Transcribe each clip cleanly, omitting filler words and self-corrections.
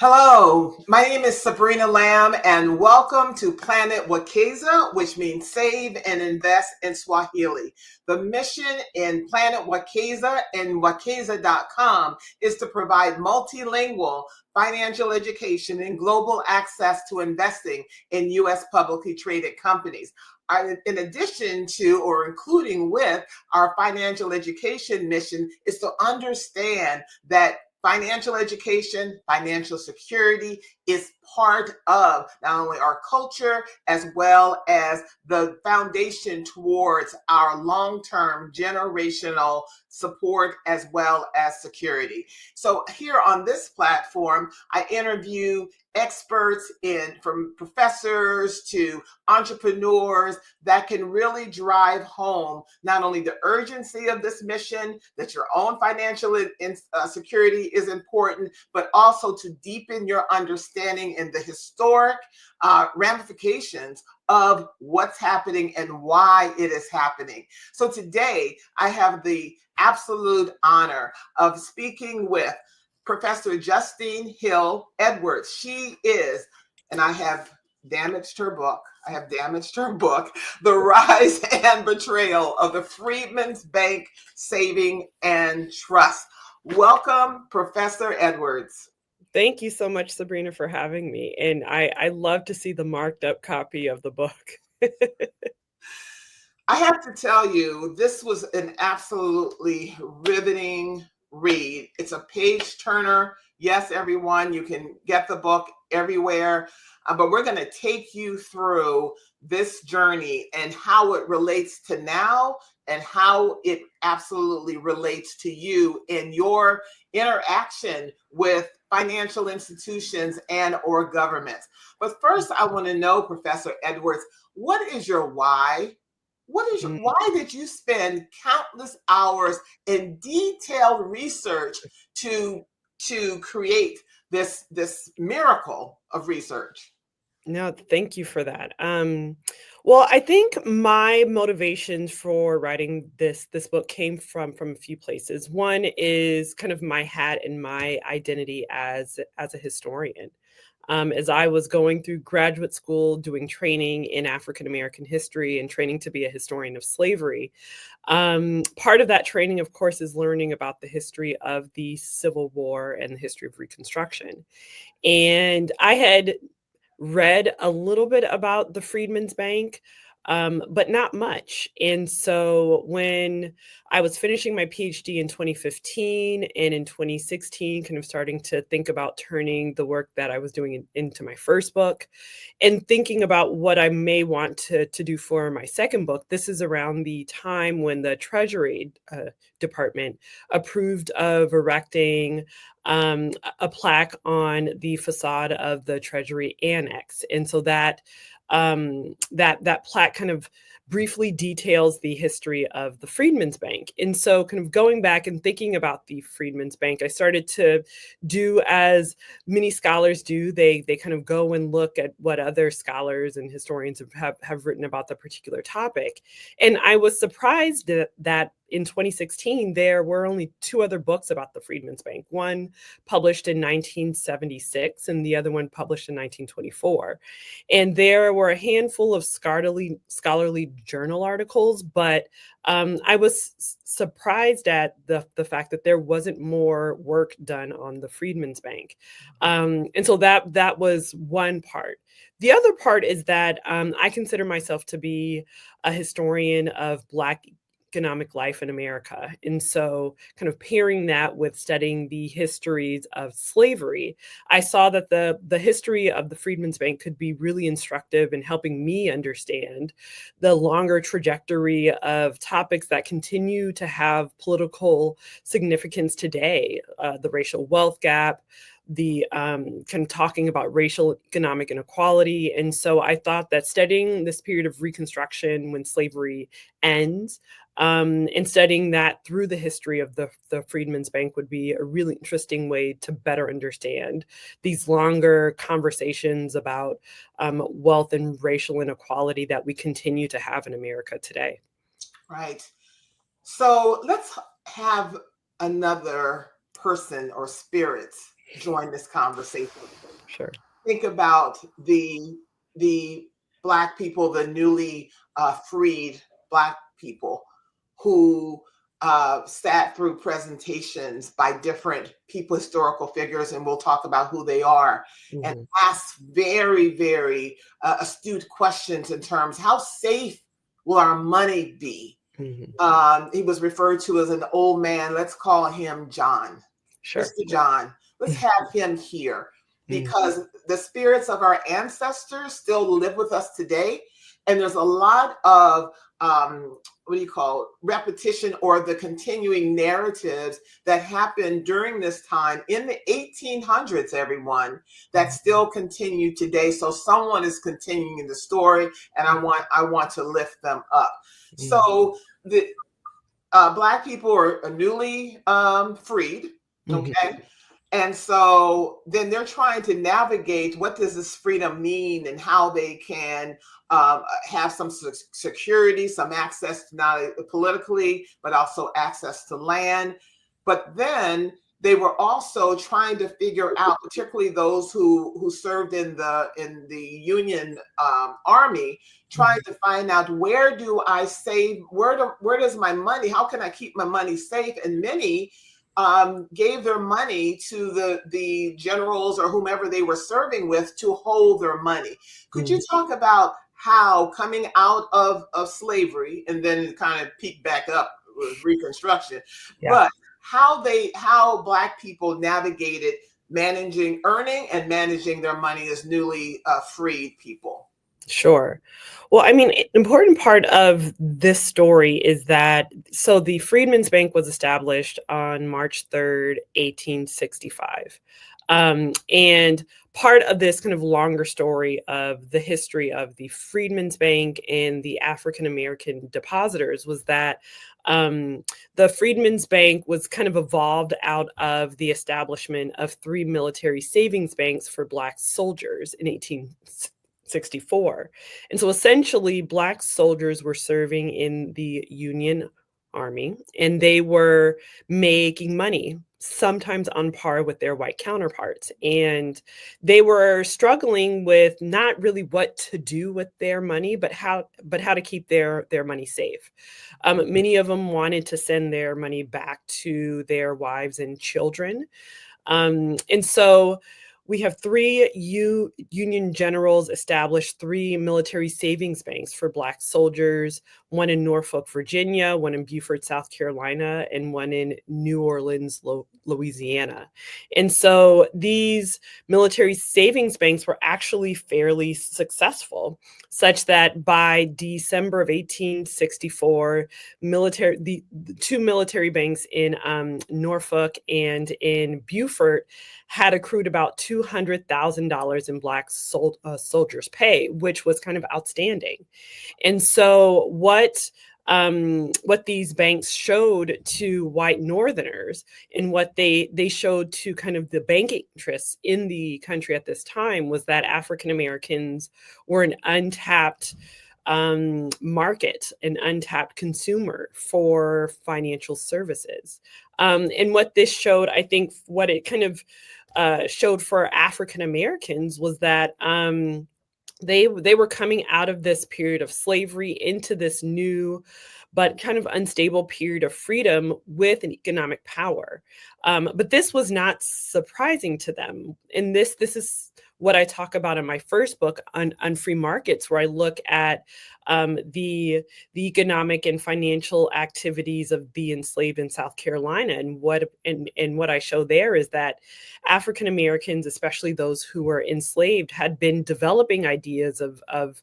Hello, my name is Sabrina Lamb, and welcome to Planet Wekeza, which means save and invest in Swahili. The mission in Planet Wekeza and Wekeza.com is to provide multilingual financial education and global access to investing in U.S. publicly traded companies. In addition to or including with our financial education mission is to understand that financial education, financial security is part of not only our culture as well as the foundation towards our long-term generational support as well as security. So here on this platform, I interview experts from professors to entrepreneurs that can really drive home not only the urgency of this mission, that your own financial security is important, but also to deepen your understanding in the historic ramifications of what's happening and why it is happening. So today I have the absolute honor of speaking with Professor Justene Hill Edwards. She is and I have damaged her book. The Rise and Betrayal of the Freedman's Bank Saving and Trust. Welcome, Professor Edwards. Thank you so much, Sabrina, for having me. And I love to see the marked up copy of the book. I have to tell you, this was an absolutely riveting read. It's a page turner. Yes, everyone, you can get the book everywhere, but we're going to take you through this journey and how it relates to now and how it absolutely relates to you in your interaction with financial institutions and or governments. But first, I want to know, Professor Edwards, what is your why? Why did you spend countless hours in detailed research to create this miracle of research? No, thank you for that. Well, I think my motivation for writing this book came from a few places. One is kind of my hat and my identity as a historian. As I was going through graduate school, doing training in African American history and training to be a historian of slavery, part of that training, of course, is learning about the history of the Civil War and the history of Reconstruction. And I had read a little bit about the Freedman's Bank, but not much. And so when I was finishing my PhD in 2015 and in 2016, kind of starting to think about turning the work that I was doing into my first book and thinking about what I may want to do for my second book, this is around the time when the Treasury Department approved of erecting a plaque on the facade of the Treasury Annex. And so that plaque kind of briefly details the history of the Freedman's Bank. And so kind of going back and thinking about the Freedman's Bank, I started to do as many scholars do. They kind of go and look at what other scholars and historians have written about the particular topic. And I was surprised that in 2016, there were only two other books about the Freedman's Bank, one published in 1976 and the other one published in 1924. And there were a handful of scholarly journal articles, but I was surprised at the fact that there wasn't more work done on the Freedman's Bank. And so that was one part. The other part is that I consider myself to be a historian of Black economic life in America. And so kind of pairing that with studying the histories of slavery, I saw that the history of the Freedman's Bank could be really instructive in helping me understand the longer trajectory of topics that continue to have political significance today, the racial wealth gap, the kind of talking about racial economic inequality. And so I thought that studying this period of Reconstruction when slavery ends, and studying that through the history of the Freedman's Bank would be a really interesting way to better understand these longer conversations about wealth and racial inequality that we continue to have in America today. Right. So let's have another person or spirit join this conversation. Sure. Think about the Black people, the newly freed Black people who sat through presentations by different people, historical figures, and we'll talk about who they are, and asked very, very astute questions in terms, how safe will our money be? He was referred to as an old man. Let's call him John. Sure. Mr. John. Let's have him here because the spirits of our ancestors still live with us today. And there's a lot of repetition or the continuing narratives that happened during this time in the 1800s, everyone, that still continue today. So someone is continuing the story, and I want to lift them up. So the Black people are newly freed, okay? And so then they're trying to navigate what does this freedom mean and how they can have some security, some access to not politically, but also access to land. But then they were also trying to figure out, particularly those who served in the Union Army, trying to find out, where do I save? Where does my money? How can I keep my money safe? And many gave their money to the generals or whomever they were serving with to hold their money. Could you talk about how, coming out of slavery, and then it kind of peaked back up with Reconstruction, but how Black people navigated earning and managing their money as newly freed people? Sure. Well, I mean, an important part of this story is that, so the Freedmen's Bank was established on March 3rd, 1865. And part of this kind of longer story of the history of the Freedmen's Bank and the African American depositors was that the Freedmen's Bank was kind of evolved out of the establishment of 3 military savings banks for Black soldiers in 1864. And so essentially, Black soldiers were serving in the Union Army, and they were making money, sometimes on par with their white counterparts. And they were struggling with not really what to do with their money, but how to keep their money safe. Many of them wanted to send their money back to their wives and children. And so we have 3 Union generals established 3 military savings banks for Black soldiers, one in Norfolk, Virginia, one in Beaufort, South Carolina, and one in New Orleans, Louisiana. And so these military savings banks were actually fairly successful, such that by December of 1864, the 2 military banks in Norfolk and in Beaufort had accrued about $200,000 in Black soldiers' pay, which was kind of outstanding. And so what these banks showed to white Northerners, and what they showed to kind of the banking interests in the country at this time, was that African Americans were an untapped market, an untapped consumer for financial services. And what this showed, I think, what it kind of showed for African Americans was that they were coming out of this period of slavery into this new but kind of unstable period of freedom with an economic power. But this was not surprising to them. And this is what I talk about in my first book on free markets, where I look at the economic and financial activities of the enslaved in South Carolina. And what I show there is that African Americans, especially those who were enslaved, had been developing ideas of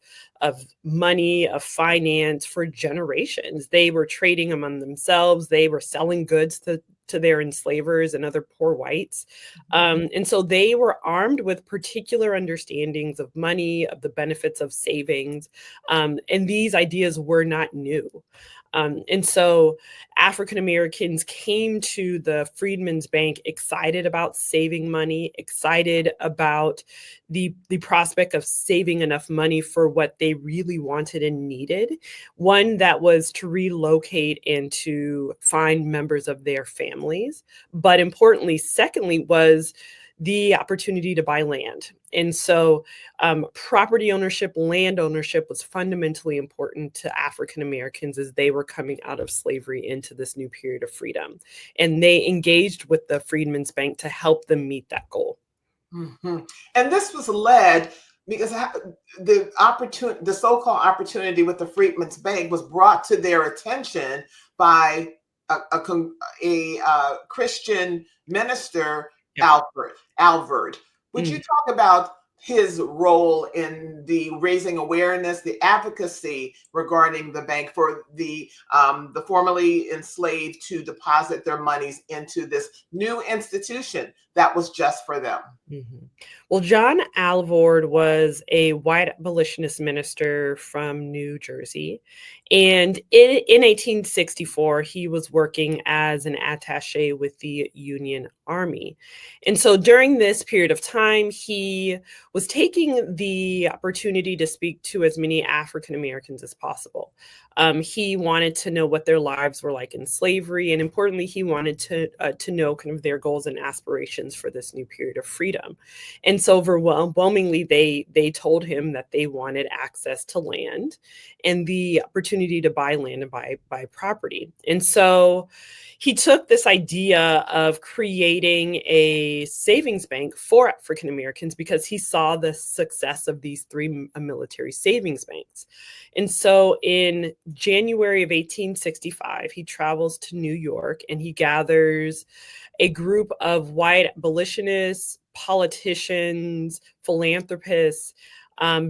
money, of finance for generations. They were trading among themselves. They were selling goods to their enslavers and other poor whites. And so they were armed with particular understandings of money, of the benefits of savings. And these ideas were not new. And so African Americans came to the Freedmen's Bank excited about saving money, excited about the prospect of saving enough money for what they really wanted and needed. One that was to relocate and to find members of their families. But importantly, secondly, was the opportunity to buy land. And so property ownership, land ownership was fundamentally important to African Americans as they were coming out of slavery into this new period of freedom. And they engaged with the Freedmen's Bank to help them meet that goal. Mm-hmm. And this was led because the so-called opportunity with the Freedmen's Bank was brought to their attention by a Christian minister, Alvord. Would you talk about his role in the raising awareness, the advocacy regarding the bank for the formerly enslaved to deposit their monies into this new institution that was just for them? Mm-hmm. Well, John Alvord was a white abolitionist minister from New Jersey. And in 1864, he was working as an attaché with the Union Army. And so during this period of time, he was taking the opportunity to speak to as many African Americans as possible. He wanted to know what their lives were like in slavery, and importantly, he wanted to know kind of their goals and aspirations for this new period of freedom. And so overwhelmingly, they told him that they wanted access to land and the opportunity to buy land and buy property. And so he took this idea of creating a savings bank for African Americans because he saw the success of these three military savings banks. And so in January of 1865, he travels to New York and he gathers a group of white abolitionists, politicians, philanthropists,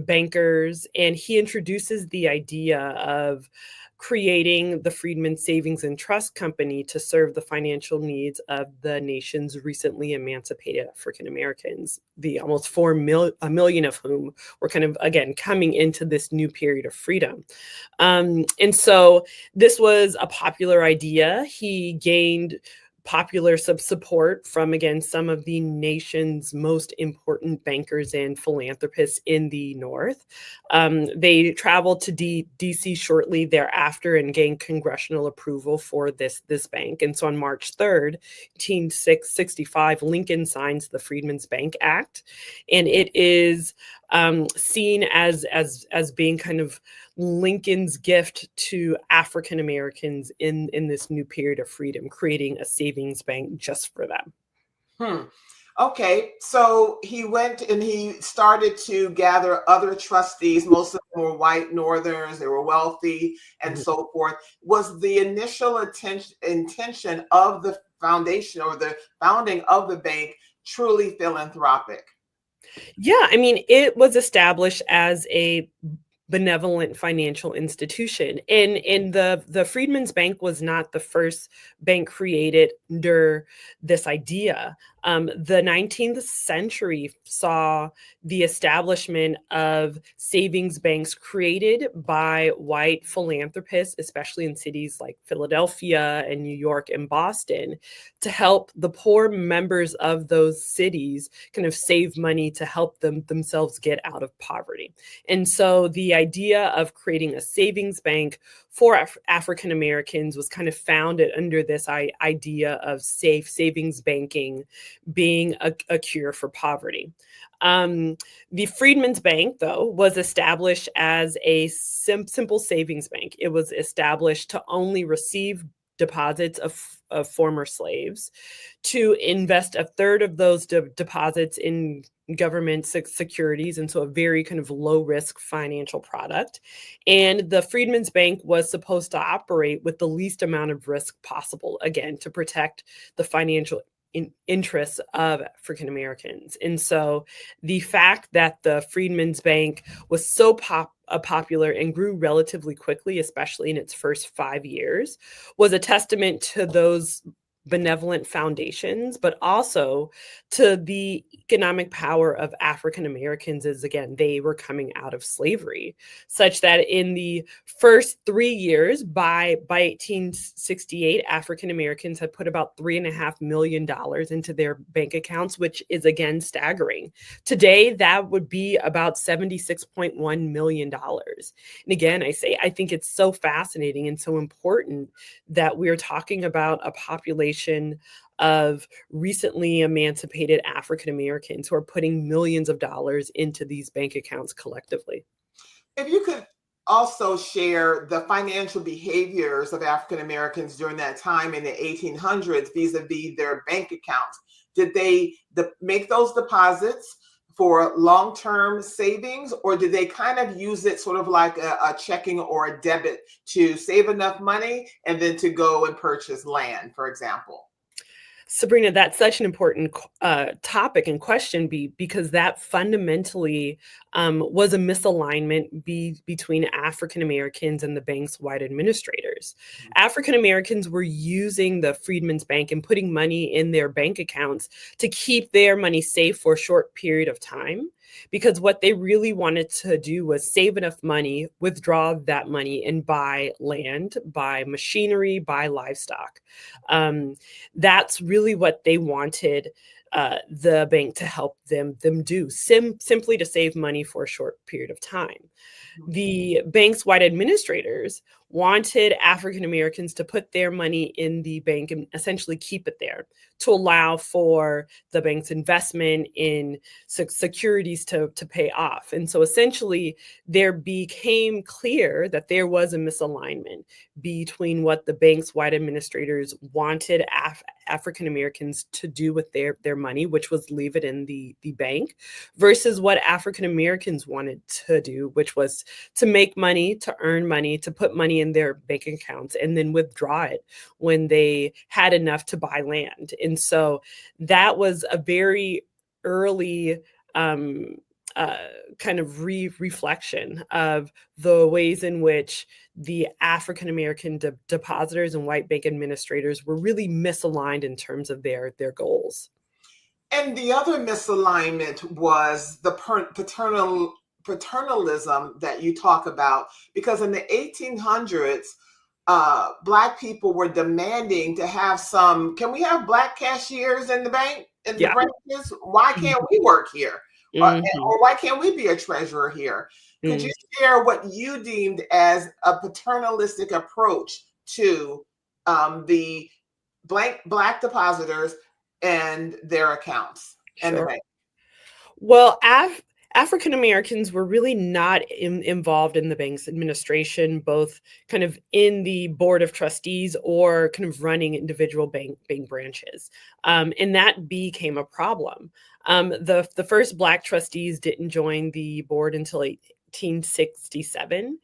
bankers, and he introduces the idea of creating the Freedman Savings and Trust Company to serve the financial needs of the nation's recently emancipated African Americans, the almost 4 million of whom were kind of, again, coming into this new period of freedom. And so this was a popular idea. He gained popular support from, again, some of the nation's most important bankers and philanthropists in the North. They traveled to DC shortly thereafter and gained congressional approval for this bank. And so on March 3rd, 1865, Lincoln signs the Freedmen's Bank Act, and it is seen as being kind of Lincoln's gift to African Americans in this new period of freedom, creating a savings bank just for them. Okay, so he went and he started to gather other trustees. Most of them were white Northerners, they were wealthy and so forth. Was the initial intention of the foundation or the founding of the bank truly philanthropic? Yeah, I mean, it was established as a benevolent financial institution. And the Freedmen's Bank was not the first bank created under this idea. The 19th century saw the establishment of savings banks created by white philanthropists, especially in cities like Philadelphia and New York and Boston, to help the poor members of those cities kind of save money to help themselves get out of poverty. And so the idea of creating a savings bank for African Americans was kind of founded under this idea of safe savings banking being a cure for poverty. The Freedmen's Bank, though, was established as a simple savings bank. It was established to only receive deposits of former slaves, to invest a third of those deposits in government securities, and so a very kind of low risk financial product. And the Freedmen's Bank was supposed to operate with the least amount of risk possible, again, to protect the financial interests of African Americans. And so the fact that the Freedmen's Bank was so popular and grew relatively quickly, especially in its first 5 years, was a testament to those benevolent foundations, but also to the economic power of African Americans as, again, they were coming out of slavery, such that in the first 3 years, by 1868, African Americans had put about $3.5 million into their bank accounts, which is, again, staggering. Today, that would be about $76.1 million. And again, I think it's so fascinating and so important that we're talking about a population of recently emancipated African Americans who are putting millions of dollars into these bank accounts collectively. If you could also share the financial behaviors of African Americans during that time in the 1800s vis-a-vis their bank accounts. Did they make those deposits for long-term savings, or did they kind of use it sort of like a checking or a debit to save enough money and then to go and purchase land, for example? Sabrina, that's such an important topic and question because that fundamentally was a misalignment between African Americans and the bank's white administrators. African Americans were using the Freedmen's Bank and putting money in their bank accounts to keep their money safe for a short period of time, because what they really wanted to do was save enough money, withdraw that money, and buy land, buy machinery, buy livestock. That's really what they wanted the bank to help them do, simply to save money for a short period of time. The bank's white administrators wanted African Americans to put their money in the bank and essentially keep it there to allow for the bank's investment in securities to pay off. And so essentially, there became clear that there was a misalignment between what the bank's white administrators wanted African Americans to do with their money, which was leave it in the bank, versus what African Americans wanted to do, which was to make money, to earn money, to put money in their bank accounts, and then withdraw it when they had enough to buy land. And so that was a very early um, kind of reflection of the ways in which the African American depositors and white bank administrators were really misaligned in terms of their goals. And the other misalignment was the paternalism that you talk about, because in the 1800s, Black people were demanding to have some. Can we have Black cashiers in the bank, in the branches? Why can't we work here? Or why can't we be a treasurer here? Could you share what you deemed as a paternalistic approach to the Black depositors and their accounts and the bank? Well, African Americans were really not involved in the bank's administration, both kind of in the board of trustees or kind of running individual bank branches. And that became a problem. The first Black trustees didn't join the board until 1867,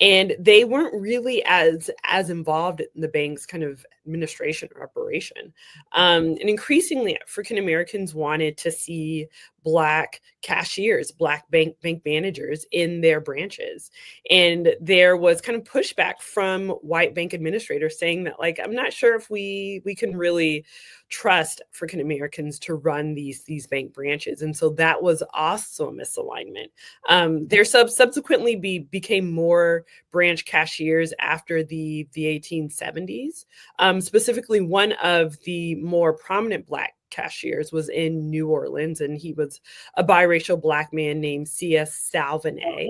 and they weren't really as involved in the bank's kind of administration or operation. And increasingly, African Americans wanted to see Black cashiers, Black bank managers in their branches. And there was kind of pushback from white bank administrators saying that, like, I'm not sure if we can really trust African Americans to run these bank branches. And so that was also a misalignment. There subsequently became more branch cashiers after the 1870s. Specifically, one of the more prominent Black cashiers was in New Orleans, and he was a biracial Black man named C.S. Salvenet.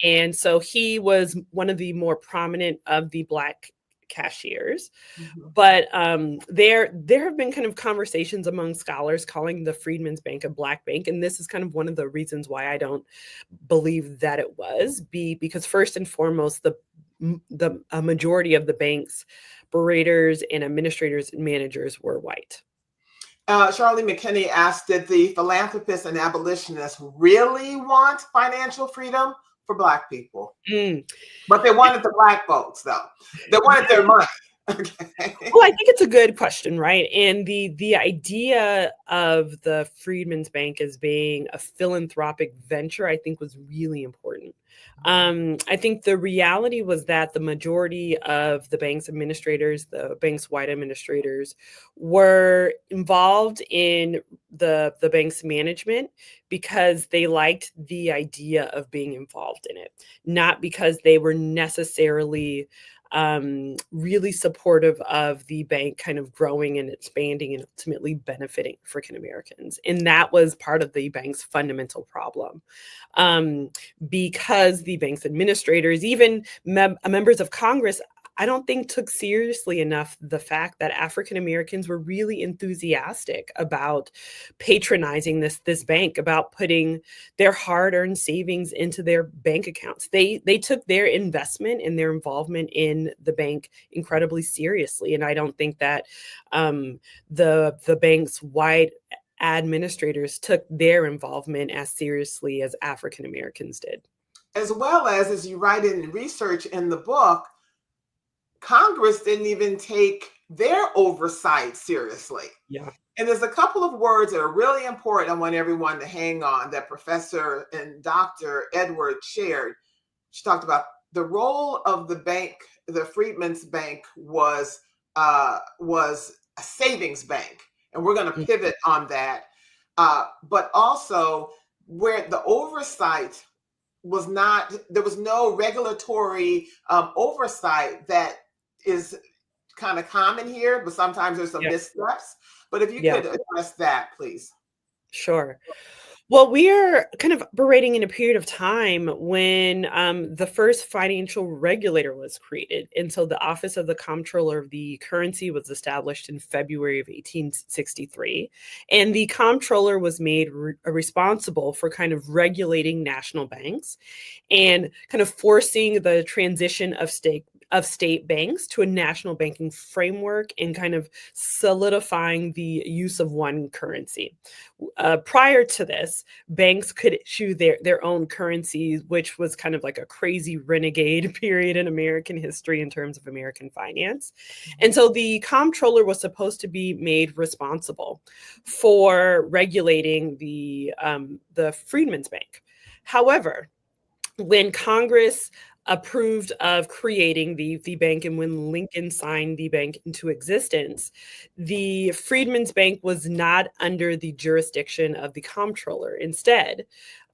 And so he was one of the more prominent of the Black cashiers. But there have been kind of conversations among scholars calling the Freedman's Bank a Black bank, and this is kind of one of the reasons why I don't believe that it was. Because first and foremost, a majority of the bank's operators and administrators and managers were white. Charlie McKinney asked, did the philanthropists and abolitionists really want financial freedom for Black people? But they wanted the Black votes, though. They wanted their money. Okay. Well, I think it's a good question, right? And the idea of the Freedman's Bank as being a philanthropic venture, I think, was really important. I think the reality was that the majority of the bank's administrators, the bank's white administrators, were involved in the bank's management because they liked the idea of being involved in it, not because they were necessarily really supportive of the bank kind of growing and expanding and ultimately benefiting African Americans. And that was part of the bank's fundamental problem. Because the bank's administrators, even members of Congress, I don't think took seriously enough the fact that African Americans were really enthusiastic about patronizing this bank, about putting their hard-earned savings into their bank accounts. They took their investment and their involvement in the bank incredibly seriously, and I don't think that the bank's white administrators took their involvement as seriously as African Americans did. As well as you write in research in the book, Congress didn't even take their oversight seriously. Yeah. And there's a couple of words that are really important I want everyone to hang on that Professor and Dr. Edwards shared. She talked about the role of the bank, the Freedman's Bank was a savings bank. And we're going to pivot on that. But also where the oversight was not, there was no regulatory oversight that is kind of common here, but sometimes there's some missteps. But if you could address that, please. Sure. Well, we are kind of operating in a period of time when the first financial regulator was created. And so the Office of the Comptroller of the Currency was established in February of 1863. And the comptroller was made responsible for kind of regulating national banks and kind of forcing the transition of state banks to a national banking framework and kind of solidifying the use of one currency. Prior to this, banks could issue their own currencies, which was kind of like a crazy renegade period in American history in terms of American finance. And so the comptroller was supposed to be made responsible for regulating the Freedman's Bank. However, when Congress approved of creating the bank and when Lincoln signed the bank into existence, the Freedmen's Bank was not under the jurisdiction of the comptroller. Instead,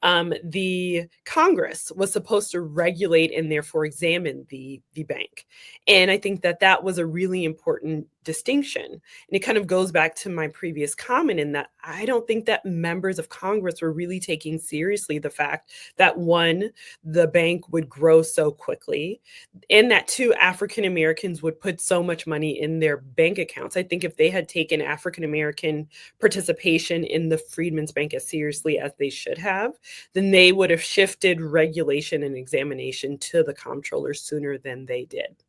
the Congress was supposed to regulate and therefore examine the bank. And I think that that was a really important distinction. And it kind of goes back to my previous comment in that I don't think that members of Congress were really taking seriously the fact that one, the bank would grow so quickly, and that two, African Americans would put so much money in their bank accounts. I think if they had taken African American participation in the Freedmen's Bank as seriously as they should have, then they would have shifted regulation and examination to the comptroller sooner than they did.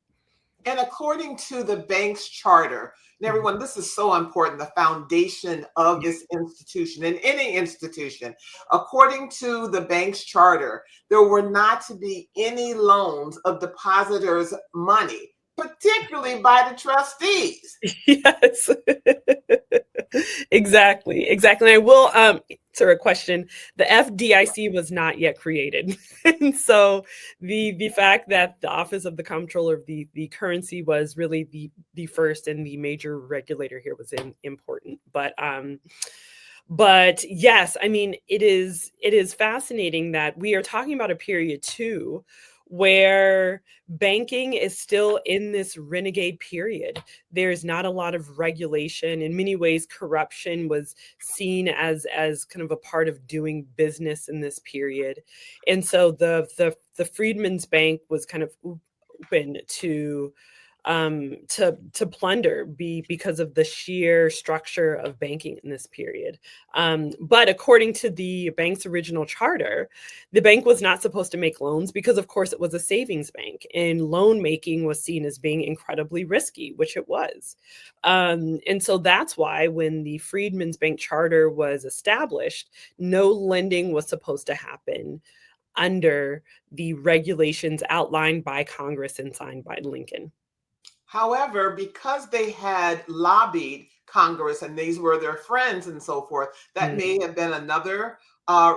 And according to the bank's charter, and everyone, this is so important, the foundation of this institution and any institution. According to the bank's charter, there were not to be any loans of depositors' money, particularly by the trustees. Yes. Exactly. Exactly. I will answer a question. The FDIC was not yet created. And so the fact that the Office of the Comptroller of the Currency was really the first and the major regulator here was important. But yes, I mean it is fascinating that we are talking about a period too where banking is still in this renegade period. There's not a lot of regulation. In many ways, corruption was seen as kind of a part of doing business in this period. And so the Freedmen's Bank was kind of open to plunder because of the sheer structure of banking in this period. But according to the bank's original charter, the bank was not supposed to make loans because, of course, it was a savings bank, and loan making was seen as being incredibly risky, which it was. And so that's why when the Freedmen's Bank charter was established, no lending was supposed to happen under the regulations outlined by Congress and signed by Lincoln. However, because they had lobbied Congress and these were their friends and so forth, that may have been another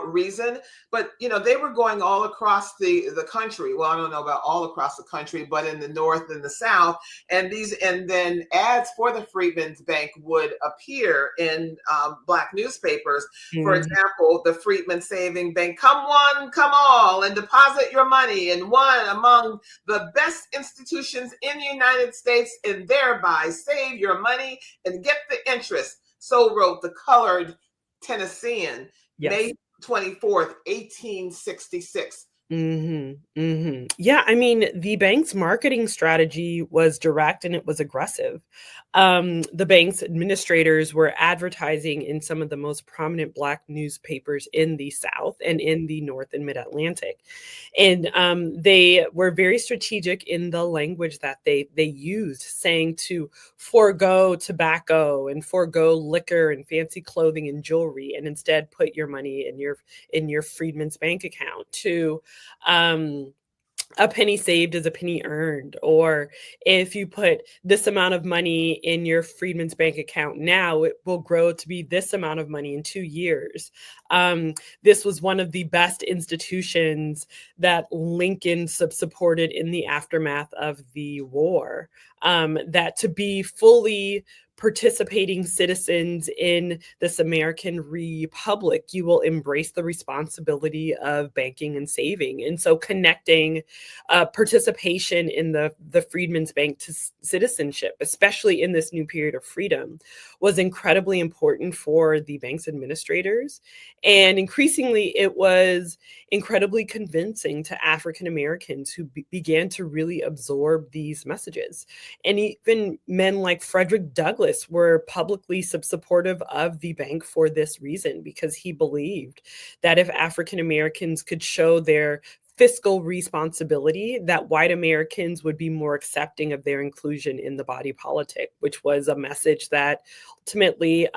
reason. But they were going all across the country. Well, I don't know about all across the country, but in the North and the South, and then ads for the Freedmen's Bank would appear in Black newspapers. For example, the Freedman Saving Bank, come one, come all, and deposit your money in one among the best institutions in the United States, and thereby save your money and get the interest. So wrote the colored Tennessean, Yes. May 24th, 1866. Yeah, I mean, the bank's marketing strategy was direct and it was aggressive. The bank's administrators were advertising in some of the most prominent Black newspapers in the South and in the North and Mid-Atlantic. And they were very strategic in the language that they used, saying to forego tobacco and forego liquor and fancy clothing and jewelry, and instead put your money in your Freedman's Bank account, to a penny saved is a penny earned, or if you put this amount of money in your Freedman's Bank account now, it will grow to be this amount of money in 2 years. This was one of the best institutions that Lincoln supported in the aftermath of the war, that to be fully participating citizens in this American republic, you will embrace the responsibility of banking and saving. And so connecting participation in the Freedmen's Bank to citizenship, especially in this new period of freedom, was incredibly important for the bank's administrators. And increasingly, it was incredibly convincing to African Americans who began to really absorb these messages. And even men like Frederick Douglass were publicly supportive of the bank for this reason, because he believed that if African Americans could show their fiscal responsibility, that white Americans would be more accepting of their inclusion in the body politic, which was a message that ultimately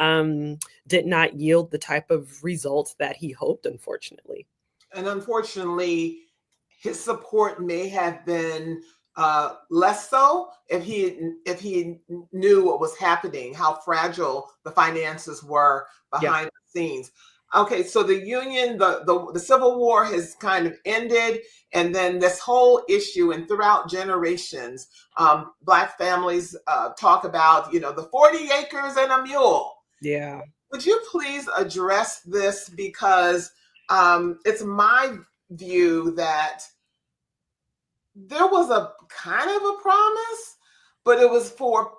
did not yield the type of results that he hoped, unfortunately. And unfortunately, his support may have been less so if he knew what was happening, how fragile the finances were behind the scenes. Okay, so the Union, the Civil War has kind of ended, and then this whole issue, and throughout generations, Black families talk about, the 40 acres and a mule. Yeah. Would you please address this? Because it's my view that there was a kind of a promise, but it was for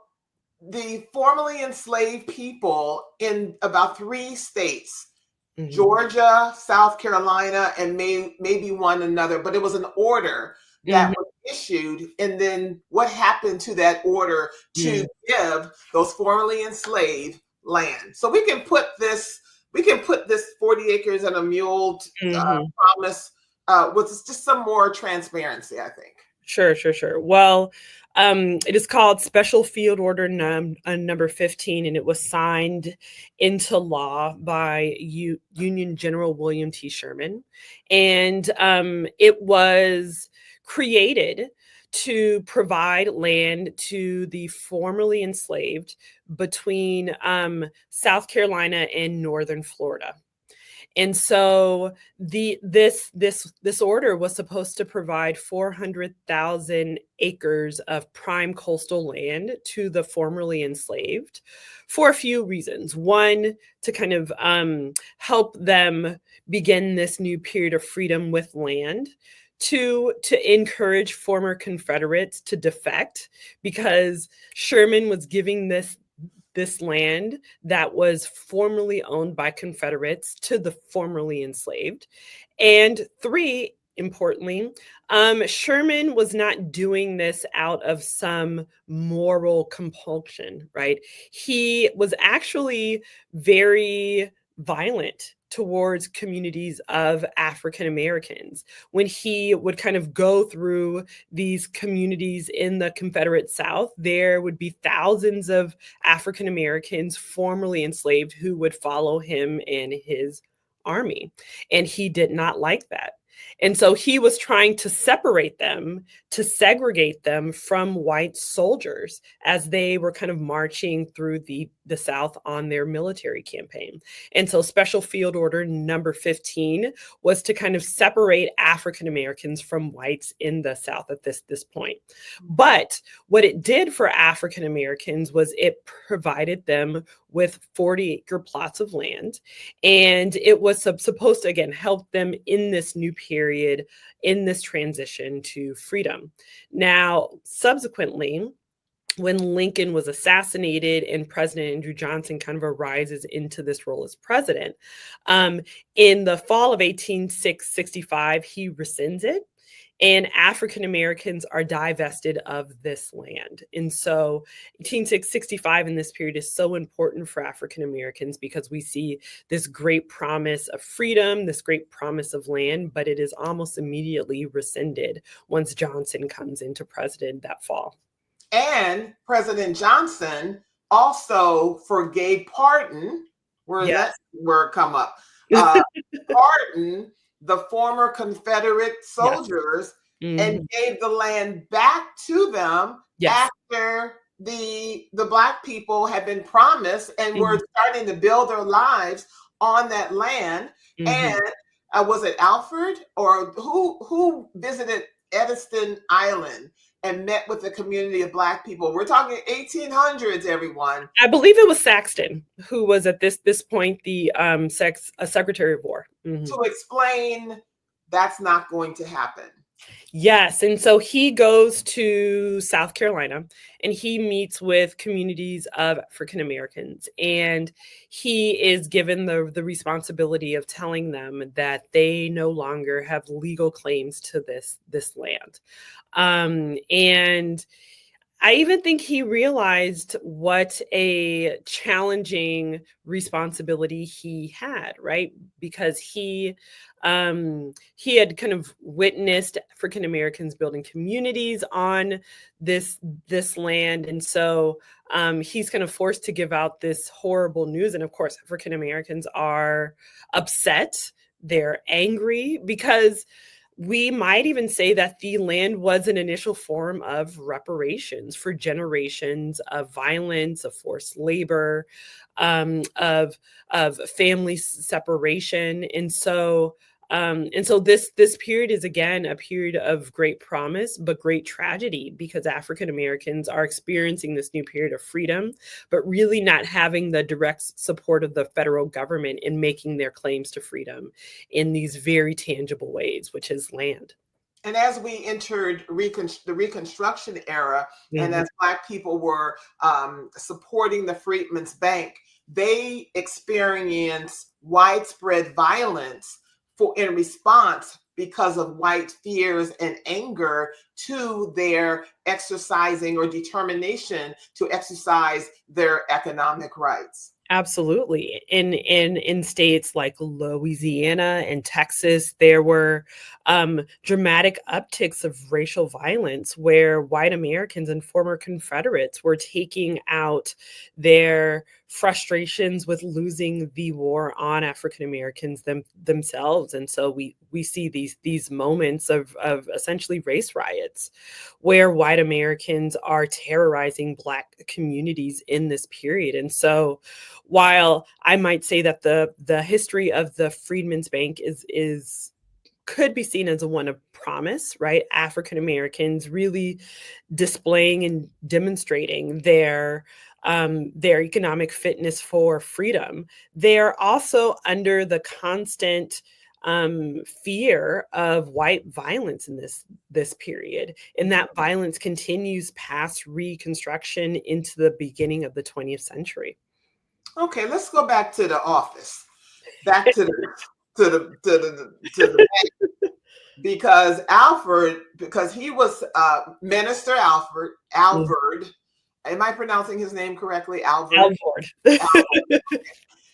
the formerly enslaved people in about 3 states. Mm-hmm. Georgia, South Carolina, and maybe one another, but it was an order that was issued. And then what happened to that order to give those formerly enslaved land? So we can put this 40 acres and a mule promise with just some more transparency, I think. Sure. Well, it is called Special Field Order number 15, and it was signed into law by Union General William T. Sherman. And it was created to provide land to the formerly enslaved between South Carolina and northern Florida. And so this order was supposed to provide 400,000 acres of prime coastal land to the formerly enslaved for a few reasons. One, to kind of help them begin this new period of freedom with land. 2, to encourage former Confederates to defect, because Sherman was giving this land that was formerly owned by Confederates to the formerly enslaved. And 3, importantly, Sherman was not doing this out of some moral compulsion, right? He was actually very violent towards communities of African Americans. When he would kind of go through these communities in the Confederate South, there would be thousands of African Americans formerly enslaved who would follow him in his army. And he did not like that. And so he was trying to separate them, to segregate them from white soldiers as they were kind of marching through the South on their military campaign. And so Special Field Order number 15 was to kind of separate African Americans from whites in the South at this point. But what it did for African Americans was it provided them with 40-acre plots of land. And it was supposed to, again, help them in this new period, in this transition to freedom. Now, subsequently, when Lincoln was assassinated and President Andrew Johnson kind of arises into this role as president, in the fall of 1865, he rescinds it. And African Americans are divested of this land. And so 1865 in this period is so important for African Americans because we see this great promise of freedom, this great promise of land, but it is almost immediately rescinded once Johnson comes into president that fall. And President Johnson also forgave pardon, where that word come up, pardon the former Confederate soldiers and gave the land back to them after the Black people had been promised and were starting to build their lives on that land. And was it Alfred or who visited Ediston Island and met with the community of Black people. We're talking 1800s, everyone. I believe it was Saxton who was at this point the Secretary of War. To explain that's not going to happen. Yes. And so he goes to South Carolina and he meets with communities of African Americans. And he is given the responsibility of telling them that they no longer have legal claims to this land. And I even think he realized what a challenging responsibility he had, right? Because he had kind of witnessed African Americans building communities on this land, and so he's kind of forced to give out this horrible news. And of course, African Americans are upset; they're angry because we might even say that the land was an initial form of reparations for generations of violence, of forced labor, of family separation, and so this period is again a period of great promise, but great tragedy because African Americans are experiencing this new period of freedom, but really not having the direct support of the federal government in making their claims to freedom in these very tangible ways, which is land. And as we entered the Reconstruction era, and as Black people were supporting the Freedmen's Bank, they experienced widespread violence in response because of white fears and anger to their exercising or determination to exercise their economic rights. Absolutely. In states like Louisiana and Texas, there were dramatic upticks of racial violence where white Americans and former Confederates were taking out their frustrations with losing the war on African Americans themselves. And so we see these moments of essentially race riots where white Americans are terrorizing Black communities in this period. And so while I might say that the history of the Freedmen's Bank is could be seen as a one of promise, right? African Americans really displaying and demonstrating their economic fitness for freedom. They're also under the constant fear of white violence in this period, and that violence continues past Reconstruction into the beginning of the 20th century. Okay, let's go back to the office, back to the bank, because he was Minister Alvord. Am I pronouncing his name correctly? Alvord.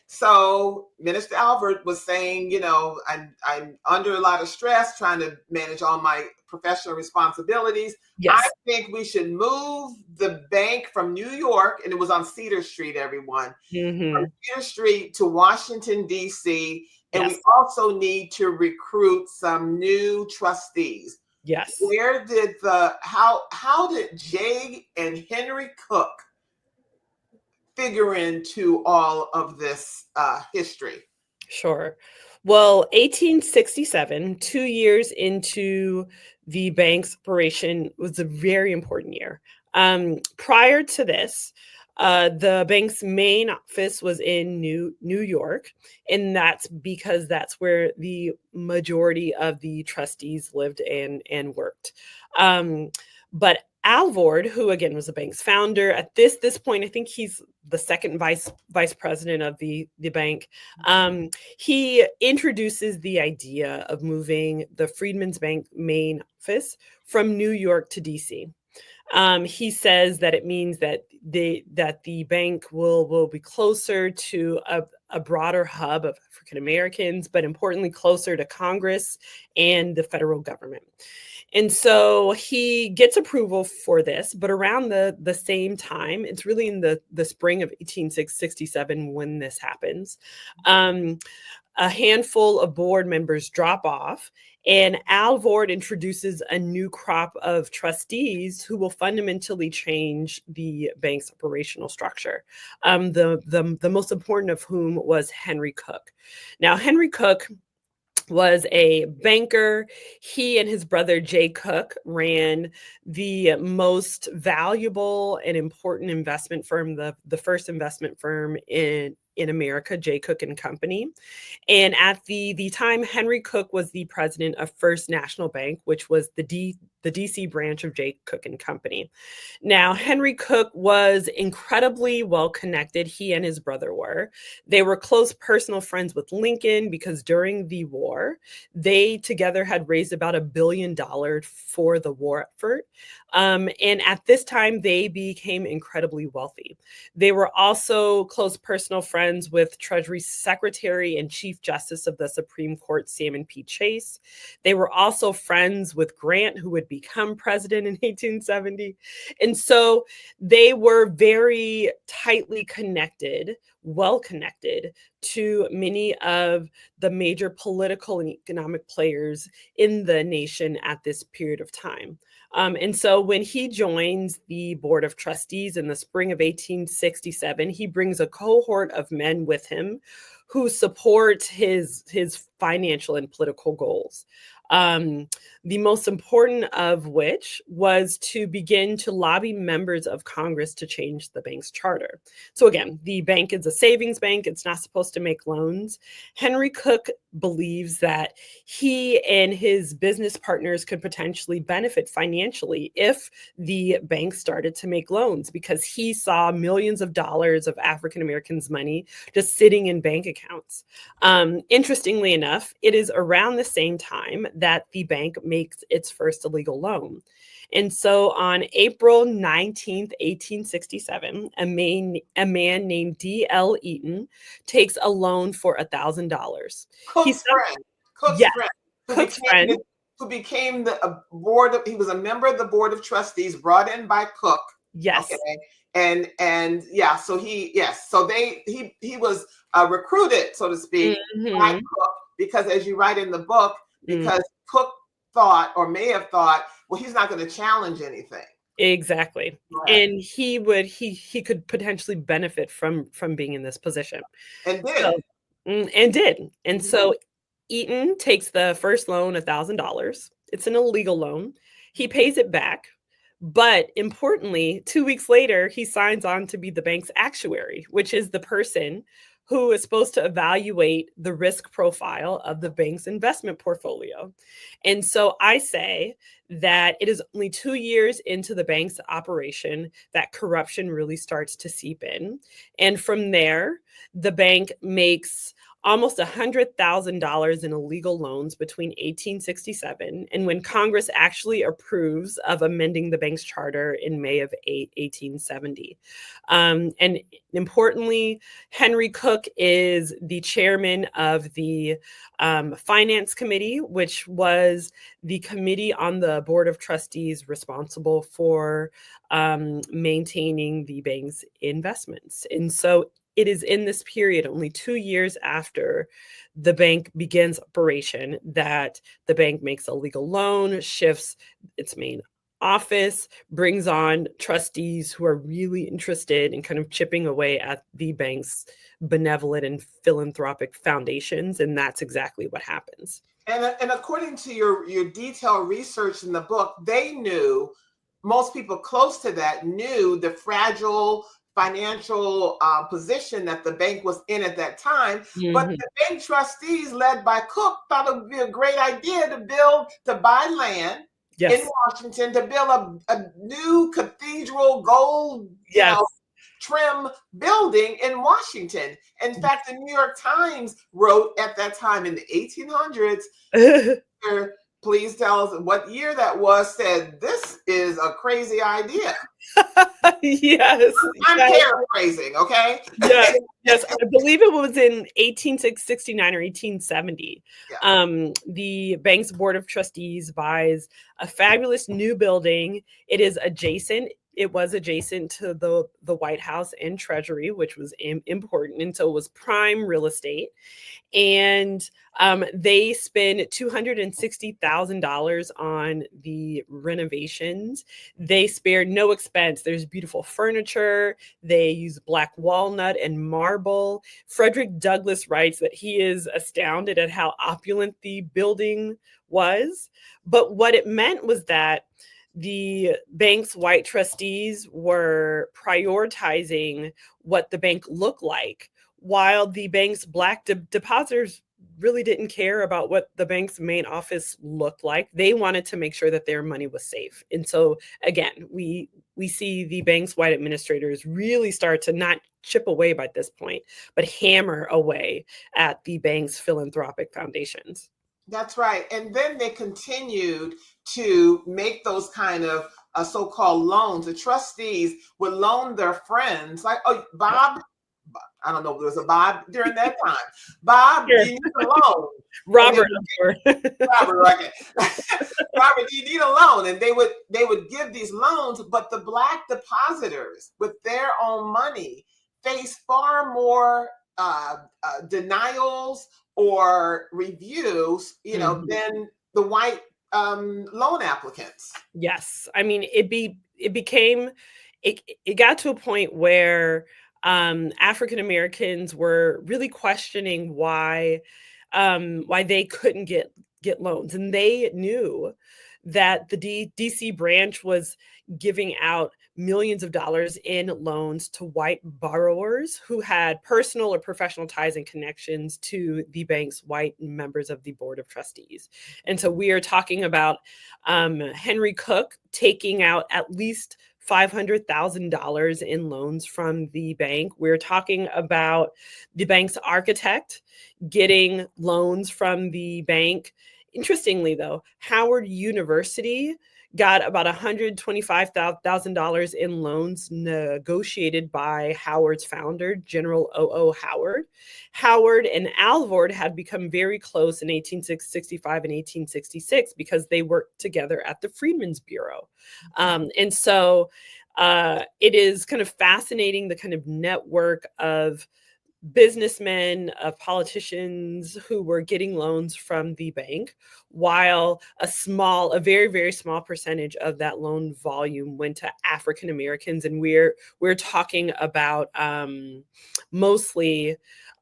So Minister Alvord was saying, I'm under a lot of stress trying to manage all my professional responsibilities. Yes. I think we should move the bank from New York, and it was on Cedar Street, everyone, from Cedar Street to Washington, D.C., and we also need to recruit some new trustees. Yes. Where did how did Jay and Henry Cook figure into all of this history? Sure. Well, 1867, 2 years into the bank's operation, was a very important year. Prior to this, the bank's main office was in New York, and that's because that's where the majority of the trustees lived and worked. But Alvord, who again was the bank's founder, at this point, I think he's the second vice president of the bank. He introduces the idea of moving the Freedmen's Bank main office from New York to DC. He says that it means that the bank will be closer to a broader hub of African Americans, but importantly closer to Congress and the federal government. And so he gets approval for this, but around the same time, it's really in the spring of 1867 when this happens, a handful of board members drop off, and Alvord introduces a new crop of trustees who will fundamentally change the bank's operational structure. The most important of whom was Henry Cook. Now, Henry Cook was a banker. He and his brother Jay Cook ran the most valuable and important investment firm, the first investment firm in America, Jay Cook and Company. And at the time, Henry Cook was the president of First National Bank, which was the DC branch of Jay Cook and Company. Now, Henry Cook was incredibly well connected. He and his brother were. They were close personal friends with Lincoln because during the war, they together had raised about $1 billion for the war effort. And at this time, they became incredibly wealthy. They were also close personal friends with Treasury Secretary and Chief Justice of the Supreme Court, Salmon P. Chase. They were also friends with Grant, who would become president in 1870. And so they were very tightly connected, well connected to many of the major political and economic players in the nation at this period of time. And so when he joins the Board of Trustees in the spring of 1867, he brings a cohort of men with him who support his financial and political goals. The most important of which was to begin to lobby members of Congress to change the bank's charter. So again, the bank is a savings bank. It's not supposed to make loans. Henry Cook believes that he and his business partners could potentially benefit financially if the bank started to make loans, because he saw millions of dollars of African Americans' money just sitting in bank accounts. Interestingly enough, it is around the same time that the bank makes its first illegal loan. And so on April 19th, 1867, a man named D.L. Eaton takes a loan for $1,000. Cook's friend. Yes, Cook's friend. Who became the board of, he was a member of the Board of Trustees brought in by Cook. Yes. Okay. And yeah, so he was recruited, so to speak, by Cook, because as you write in the book, because Cook thought, or may have thought, well, he's not going to challenge anything. Exactly. Right. And he could potentially benefit from being in this position. And did. And so Eaton takes the first loan, $1,000. It's an illegal loan. He pays it back. But importantly, 2 weeks later, he signs on to be the bank's actuary, which is the person who is supposed to evaluate the risk profile of the bank's investment portfolio. And so I say that it is only 2 years into the bank's operation that corruption really starts to seep in. And from there, the bank makes almost $100,000 in illegal loans between 1867 and when Congress actually approves of amending the bank's charter in May of 1870. And importantly, Henry Cook is the chairman of the Finance Committee, which was the committee on the Board of Trustees responsible for maintaining the bank's investments. And so it is in this period, only 2 years after the bank begins operation, that the bank makes a legal loan, shifts its main office, brings on trustees who are really interested in kind of chipping away at the bank's benevolent and philanthropic foundations. And that's exactly what happens. And according to your detailed research in the book, they knew, most people close to that knew the fragile financial position that the bank was in at that time. But the bank trustees led by Cook thought it would be a great idea to buy land in Washington, to build a new cathedral gold, trim building in Washington. In fact, the New York Times wrote at that time in the 1800s, please tell us what year that was, said, this is a crazy idea. Yes. I'm paraphrasing, okay? Yes. I believe it was in 1869 or 1870. The bank's Board of Trustees buys a fabulous new building. It is adjacent It was adjacent to the White House and Treasury, which was important, and so it was prime real estate. And they spend $260,000 on the renovations. They spared no expense. There's beautiful furniture. They use black walnut and marble. Frederick Douglass writes that he is astounded at how opulent the building was. But what it meant was that the bank's white trustees were prioritizing what the bank looked like, while the bank's black depositors really didn't care about what the bank's main office looked like. They wanted to make sure that their money was safe. And so again, we see the bank's white administrators really start to not chip away by this point, but hammer away at the bank's philanthropic foundations. That's right. And then they continued to make those kind of so-called loans. The trustees would loan their friends, like, oh, Bob, I don't know if there was a Bob during that time. Bob, Sure. do you need a loan? Robert, Robert, okay. Robert, do you need a loan? And they would give these loans, but the black depositors with their own money face far more denials or reviews, than the white loan applicants. Yes, I mean it got to a point where African Americans were really questioning why they couldn't get loans, and they knew that the DC branch was giving out millions of dollars in loans to white borrowers who had personal or professional ties and connections to the bank's white members of the board of trustees. And so we are talking about Henry Cook taking out at least $500,000 in loans from the bank. We're talking about the bank's architect getting loans from the bank. Interestingly, though, Howard University got about $125,000 in loans negotiated by Howard's founder, General O.O. Howard. Howard and Alvord had become very close in 1865 and 1866 because they worked together at the Freedmen's Bureau. And so it is kind of fascinating, the kind of network of businessmen, of politicians who were getting loans from the bank, while a very, very small percentage of that loan volume went to African Americans. And we're talking about mostly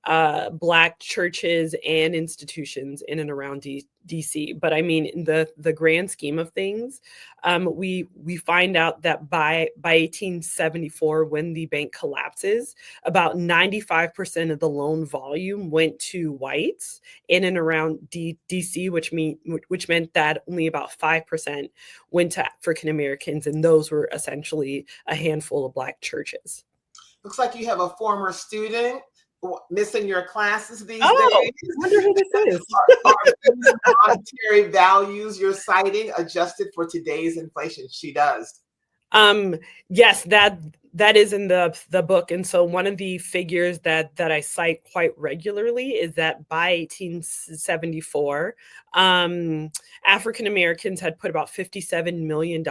Black churches and institutions in and around DC. But I mean, in the grand scheme of things, we find out that by 1874, when the bank collapses, about 95% of the loan volume went to whites in and around DC, which meant that only about 5% went to African Americans, and those were essentially a handful of Black churches. Looks like you have a former student missing your classes these days. I wonder who this is. Are these monetary values you're citing adjusted for today's inflation? She does. Yes, that is in the book. And so one of the figures that I cite quite regularly is that by 1874, African Americans had put about $57 million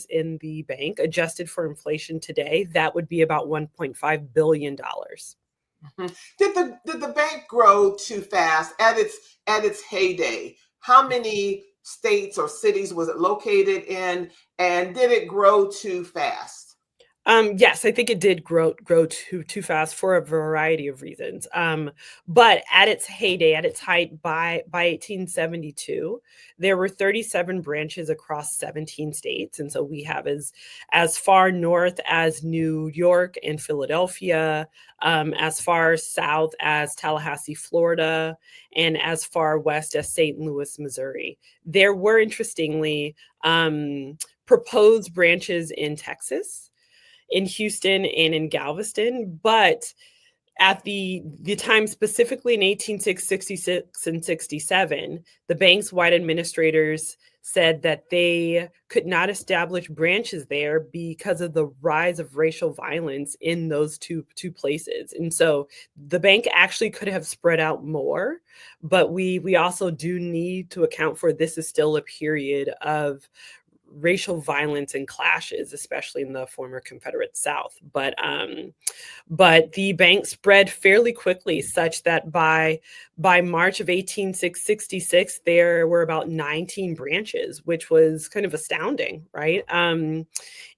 in the bank. Adjusted for inflation today, that would be about $1.5 billion. Did the bank grow too fast at its heyday? How many states or cities was it located in, and did it grow too fast? Yes, I think it did grow too fast for a variety of reasons. But at its heyday, at its height, by 1872, there were 37 branches across 17 states, and so we have as far north as New York and Philadelphia, as far south as Tallahassee, Florida, and as far west as St. Louis, Missouri. There were, interestingly, proposed branches in Texas, in Houston, and in Galveston, but at the time, specifically in 1866 and 67, the bank's white administrators said that they could not establish branches there because of the rise of racial violence in those two places. And so the bank actually could have spread out more, but we also do need to account for this is still a period of racial violence and clashes, especially in the former Confederate South. But the bank spread fairly quickly, such that by March of 1866, there were about 19 branches, which was kind of astounding, right?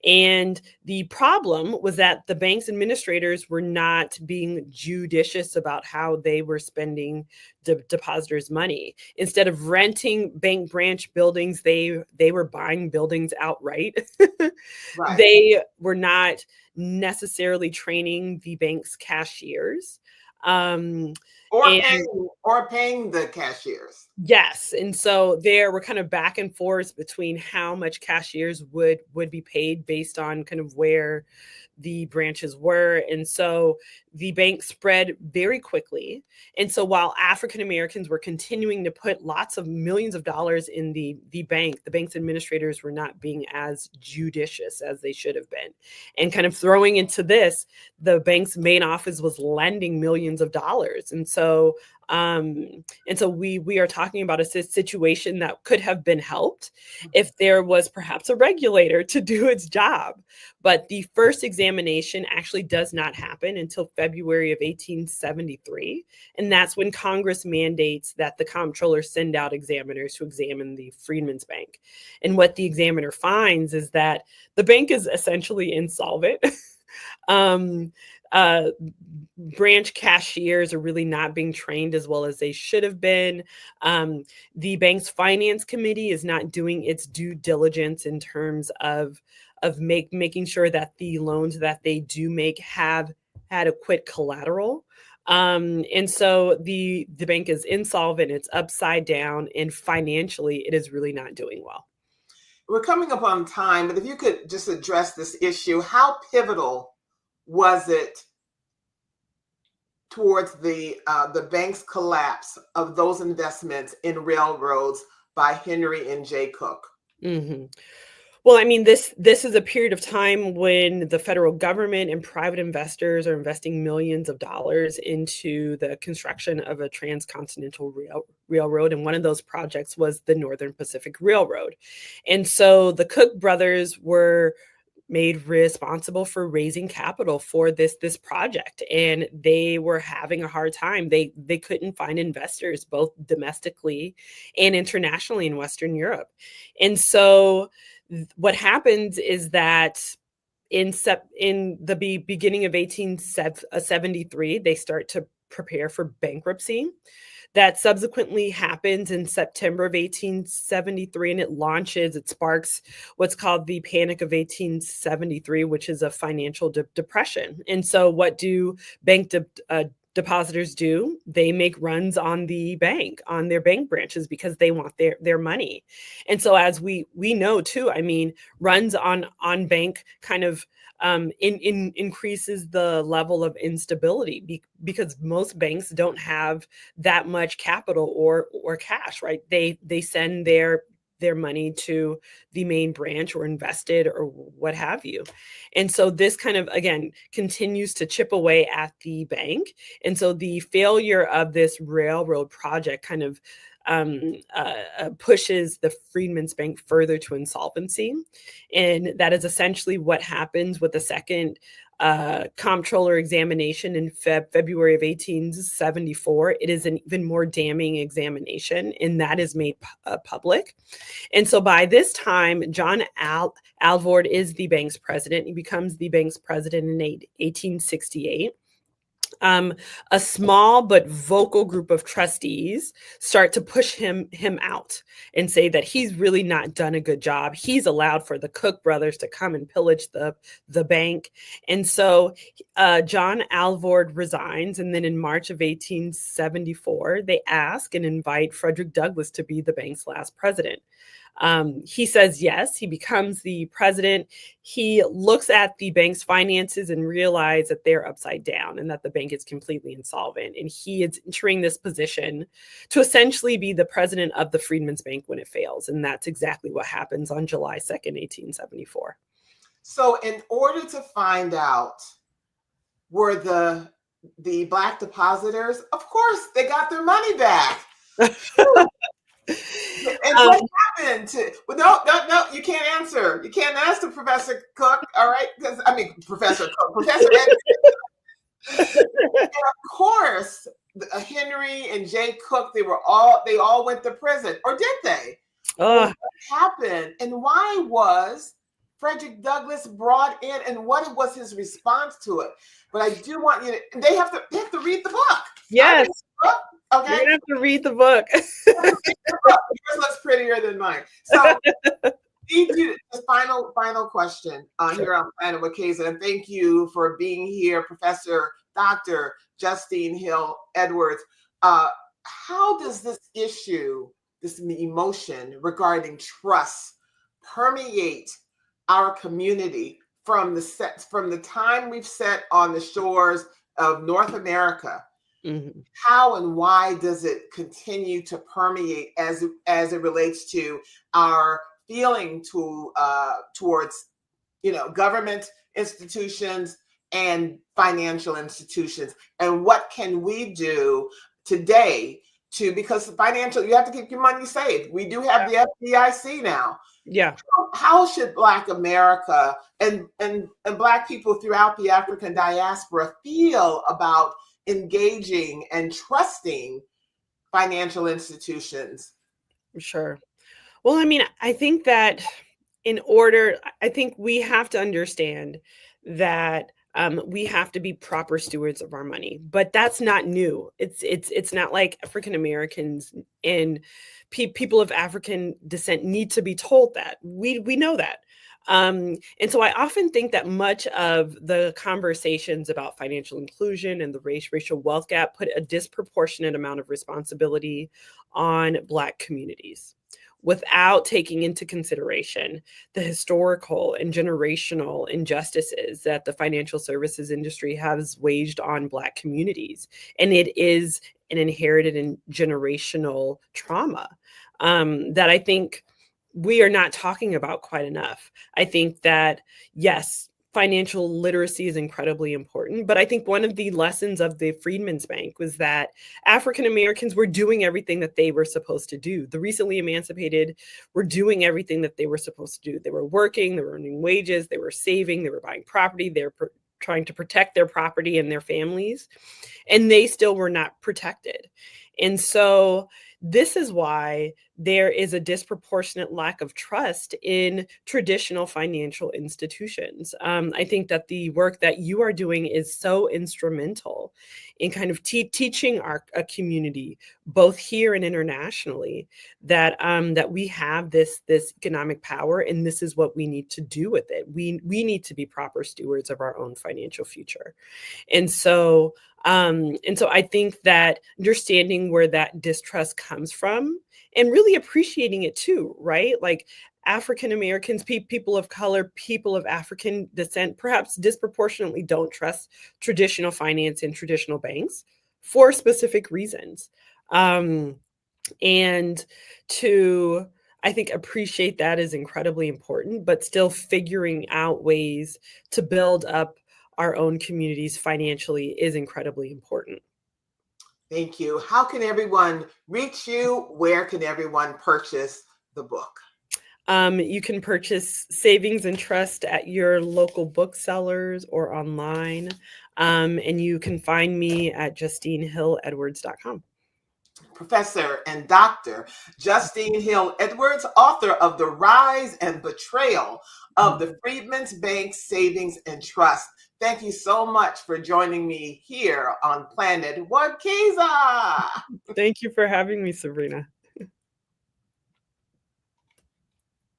And the problem was that the bank's administrators were not being judicious about how they were spending depositors' money. Instead of renting bank branch buildings, they were buying buildings outright. Right. They were not necessarily training the bank's cashiers. Um, Or and paying the cashiers. Yes, and so there were kind of back and forth between how much cashiers would be paid based on kind of where the branches were. And so the bank spread very quickly. And so while African Americans were continuing to put lots of millions of dollars in the bank, the bank's administrators were not being as judicious as they should have been. And kind of throwing into this, the bank's main office was lending millions of dollars. And so we are talking about a situation that could have been helped if there was perhaps a regulator to do its job. But the first examination actually does not happen until February of 1873. And that's when Congress mandates that the comptroller send out examiners to examine the Freedman's Bank. And what the examiner finds is that the bank is essentially insolvent. Branch cashiers are really not being trained as well as they should have been. The bank's finance committee is not doing its due diligence in terms of making sure that the loans that they do make have adequate collateral. And so the bank is insolvent, it's upside down, and financially it is really not doing well. We're coming up on time, but if you could just address this issue, how pivotal was it towards the bank's collapse of those investments in railroads by Henry and J. Cook? Mm-hmm. Well, I mean, this is a period of time when the federal government and private investors are investing millions of dollars into the construction of a transcontinental railroad. And one of those projects was the Northern Pacific Railroad. And so the Cook brothers were made responsible for raising capital for this project, and they were having a hard time. They couldn't find investors both domestically and internationally in Western Europe. And so what happens is that in the beginning of 1873, they start to prepare for bankruptcy. That subsequently happens in September of 1873, and it sparks what's called the Panic of 1873, which is a financial depression. And so what do bank depositors do? They make runs on the bank, on their bank branches, because they want their money. And so as we know too, I mean, runs on bank kind of increases the level of instability because most banks don't have that much capital or cash, right? They send their money to the main branch or invested or what have you. And so this kind of, again, continues to chip away at the bank. And so the failure of this railroad project kind of pushes the Freedman's Bank further to insolvency. And that is essentially what happens with the second comptroller examination in February of 1874. It is an even more damning examination, and that is made public. And so by this time, John Alvord is the bank's president. He becomes the bank's president in 1868. A small but vocal group of trustees start to push him out and say that he's really not done a good job. He's allowed for the Cook brothers to come and pillage the bank. And so John Alvord resigns. And then in March of 1874, they ask and invite Frederick Douglass to be the bank's last president. He says yes. He becomes the president. He looks at the bank's finances and realizes that they're upside down and that the bank is completely insolvent. And he is entering this position to essentially be the president of the Freedman's Bank when it fails. And that's exactly what happens on July 2nd, 1874. So in order to find out were the Black depositors, of course, they got their money back. And what happened to? Well, no, you can't answer. You can't answer, Professor Cook. All right, because I mean, Professor Cook, Professor Ed. Of course, Henry and Jay Cook, they all went to prison, or did they? Well, what happened, and why was Frederick Douglass brought in, and what was his response to it? But I do want you to. They have to read the book. Yes. Okay. You're gonna have to read the book. Yours looks prettier than mine. So, the final question here on Planet Wekeza, and thank you for being here, Professor Dr. Justene Hill Edwards. How does this issue, this emotion regarding trust, permeate our community from the time we've set on the shores of North America? Mm-hmm. How and why does it continue to permeate as it relates to our feeling towards government institutions and financial institutions, and what can we do today because you have to keep your money safe. We do have the FDIC now. Yeah. How should Black America and Black people throughout the African diaspora feel about engaging and trusting financial institutions? Sure. Well, I mean, I think that I think we have to understand that we have to be proper stewards of our money, but that's not new. It's not like African Americans and people of African descent need to be told that. We know that. And so I often think that much of the conversations about financial inclusion and the racial wealth gap put a disproportionate amount of responsibility on Black communities, without taking into consideration the historical and generational injustices that the financial services industry has waged on Black communities. And it is an inherited and generational trauma that I think we are not talking about quite enough. I think that, yes, financial literacy is incredibly important, but I think one of the lessons of the Freedman's Bank was that African Americans were doing everything that they were supposed to do. The recently emancipated were doing everything that they were supposed to do. They were working, they were earning wages, they were saving, they were buying property, they were trying to protect their property and their families, and they still were not protected. And so this is why there is a disproportionate lack of trust in traditional financial institutions. I think that the work that you are doing is so instrumental in kind of teaching our community, both here and internationally, that that we have this economic power, and this is what we need to do with it. We need to be proper stewards of our own financial future, and so I think that understanding where that distrust comes from and really appreciating it too, right? Like African Americans, people of color, people of African descent, perhaps disproportionately don't trust traditional finance and traditional banks for specific reasons. And to, I think, appreciate that is incredibly important, but still figuring out ways to build up our own communities financially is incredibly important. Thank you. How can everyone reach you? Where can everyone purchase the book? You can purchase Savings and Trust at your local booksellers or online. And you can find me at JusteneHillEdwards.com. Professor and Dr. Justene Hill Edwards, author of The Rise and Betrayal of the Freedman's Bank Savings and Trust. Thank you so much for joining me here on Planet Wekeza. Thank you for having me, Sabrina.